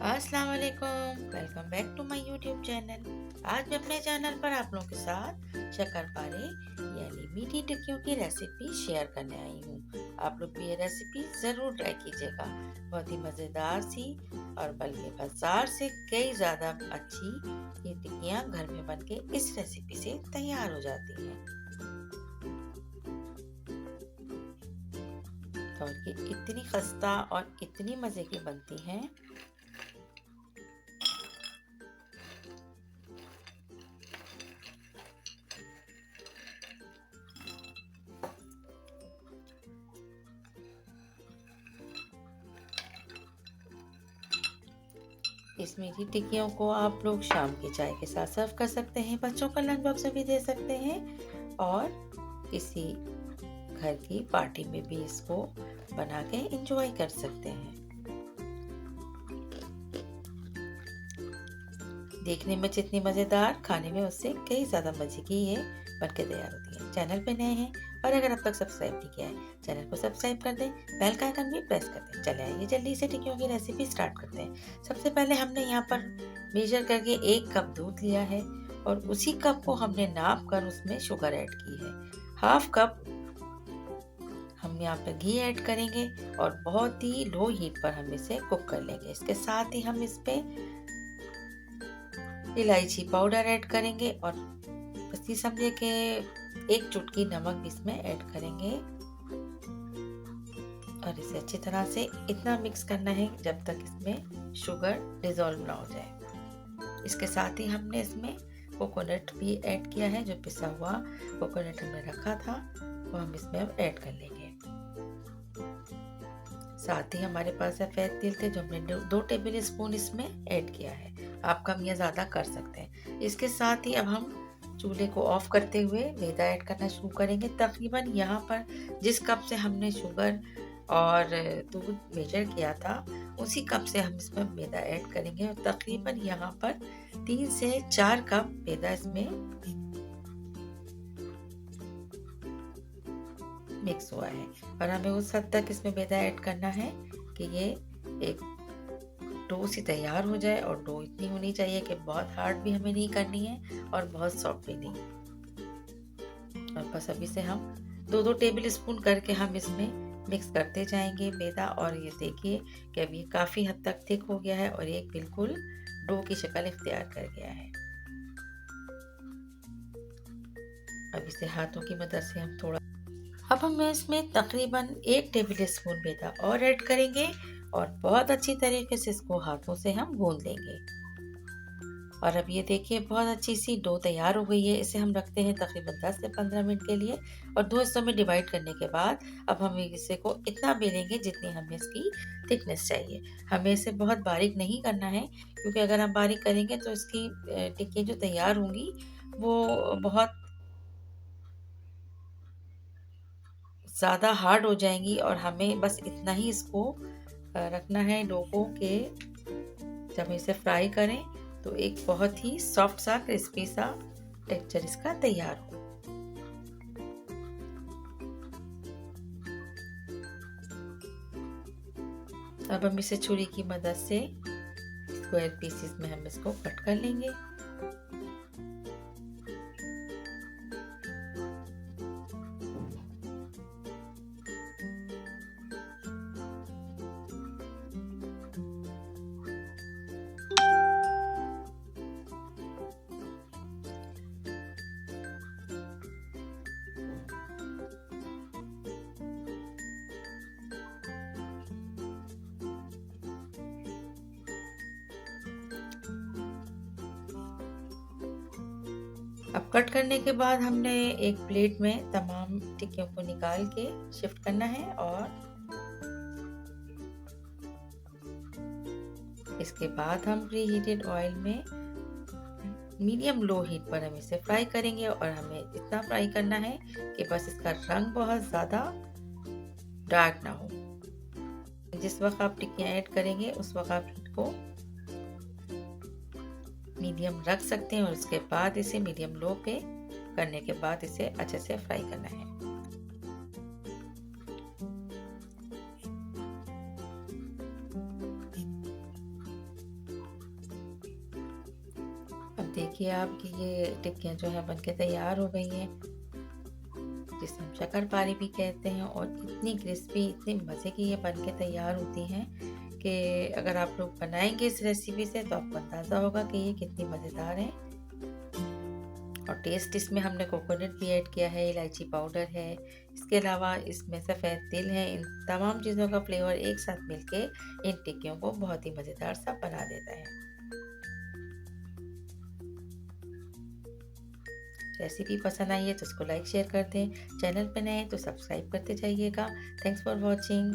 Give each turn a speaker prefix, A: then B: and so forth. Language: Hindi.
A: अस्सलाम वालेकुम, welcome back to my YouTube channel. आज मैं अपने चैनल पर आप लोगों के साथ शक्करपारे यानी मीठी टिक्कियों की रेसिपी शेयर करने आई हूँ। आप लोग भी ये रेसिपी ज़रूर ट्राई कीजिएगा। बहुत ही मज़ेदार सी और बल्कि बाजार से कई ज़्यादा अच्छी ये टिक्कियाँ घर में बनके इस रेसिपी से तैयार हो जाती हैं और ये इतनी खस्ता और इतनी मज़े की बनती हैं। इस मीठी टिक्कियों को आप लोग शाम की चाय के साथ सर्व कर सकते हैं, बच्चों का लंच बॉक्स में भी दे सकते हैं और किसी घर की पार्टी में भी इसको बना के एंजॉय कर सकते हैं। देखने में जितनी मज़ेदार, खाने में उससे कई ज़्यादा मज़े की ये बनके तैयार होती है। चैनल पे नए हैं और अगर अब तक सब्सक्राइब नहीं किया है, चैनल को सब्सक्राइब कर दें, बेल का आइकन भी प्रेस कर दें। चले आइए जल्दी से टिक्कियों की रेसिपी स्टार्ट करते हैं। सबसे पहले हमने यहाँ पर मेजर करके 1 कप दूध लिया है और उसी कप को हमने नाप कर उसमें शुगर ऐड की है। हाफ कप हम यहाँ पर घी ऐड करेंगे और बहुत ही लो हीट पर हम इसे कुक कर लेंगे। इसके साथ ही हम इस पे इलायची पाउडर ऐड करेंगे और बस ये समझे कि 1 चुटकी नमक भी इसमें ऐड करेंगे और इसे अच्छी तरह से इतना मिक्स करना है जब तक इसमें शुगर डिजोल्व ना हो जाए। इसके साथ ही हमने इसमें कोकोनट भी ऐड किया है। जो पिसा हुआ कोकोनट हमने रखा था वो हम इसमें अब ऐड कर लेंगे। साथ ही हमारे पास सफेद तिल थे जो हमने 2 टेबल स्पून इसमें ऐड किया है। आप कम या ज़्यादा कर सकते हैं। इसके साथ ही अब हम चूल्हे को ऑफ करते हुए मैदा ऐड करना शुरू करेंगे। तकरीबन यहाँ पर जिस कप से हमने शुगर और दूध मेजर किया था उसी कप से हम इसमें मैदा ऐड करेंगे और तकरीबन यहाँ पर 3 से 4 कप मैदा इसमें मिक्स हुआ है और हमें उस हद तक इसमें मैदा ऐड करना है कि ये एक डो सी तैयार हो जाए और डो इतनी होनी चाहिए कि बहुत हार्ड भी हमें नहीं करनी है और बहुत सॉफ्ट भी नहीं। और बस अभी से हम 2-2 टेबल स्पून करके हम इसमें मिक्स करते जाएंगे मैदा और ये देखिए कि अब ये काफ़ी हद तक थिक हो गया है और एक बिल्कुल डो की शक्ल इख्तियार कर गया है। अब इसे हाथों की मदद से हम थोड़ा अब हम इसमें तकरीबन 1 टेबल स्पून मैदा और ऐड करेंगे और बहुत अच्छी तरीके से इसको हाथों से हम गूंद लेंगे। और अब ये देखिए बहुत अच्छी सी डो तैयार हो गई है। इसे हम रखते हैं तकरीबन 10 से 15 मिनट के लिए और 2 हिस्सों में डिवाइड करने के बाद अब हम इसे को इतना बेलेंगे जितनी हमें इसकी थिकनेस चाहिए। हमें इसे बहुत बारीक नहीं करना है क्योंकि अगर हम बारीक करेंगे तो इसकी टिक्की जो तैयार होंगी वो बहुत ज़्यादा हार्ड हो जाएंगी और हमें बस इतना ही इसको रखना है डो को कि जब इसे फ्राई करें तो एक बहुत ही सॉफ्ट सा क्रिस्पी सा टेक्सचर इसका तैयार हो। अब हम इसे छुरी की मदद से स्क्वायर पीसेस में हम इसको कट कर लेंगे। अब कट करने के बाद हमने एक प्लेट में तमाम टिक्कियों को निकाल के शिफ्ट करना है और इसके बाद हम प्री हीटेड ऑयल में मीडियम लो हीट पर हम इसे फ्राई करेंगे और हमें इतना फ्राई करना है कि बस इसका रंग बहुत ज़्यादा डार्क ना हो। जिस वक्त आप टिक्कियाँ ऐड करेंगे उस वक्त आप हीट को मीडियम रख सकते हैं और उसके बाद इसे मीडियम लो पे करने के बाद इसे अच्छे से फ्राई करना है। देखिए आप कि ये टिक्कियाँ जो है बनके तैयार हो गई हैं, जिसे हम शक्करपारी भी कहते हैं, और इतनी क्रिस्पी, इतनी मज़े की ये बनके तैयार होती हैं कि अगर आप लोग बनाएँगे इस रेसिपी से तो आपको अंदाज़ा होगा कि ये कितनी मज़ेदार है। और टेस्ट इसमें हमने कोकोनट भी ऐड किया है, इलायची पाउडर है, इसके अलावा इसमें सफ़ेद तिल है। इन तमाम चीज़ों का फ्लेवर एक साथ मिलके इन टिक्कियों को बहुत ही मज़ेदार सा बना देता है। रेसिपी पसंद आई है तो उसको लाइक शेयर कर दें। चैनल पे नए हैं तो सब्सक्राइब करते जाइएगा। Thanks for watching.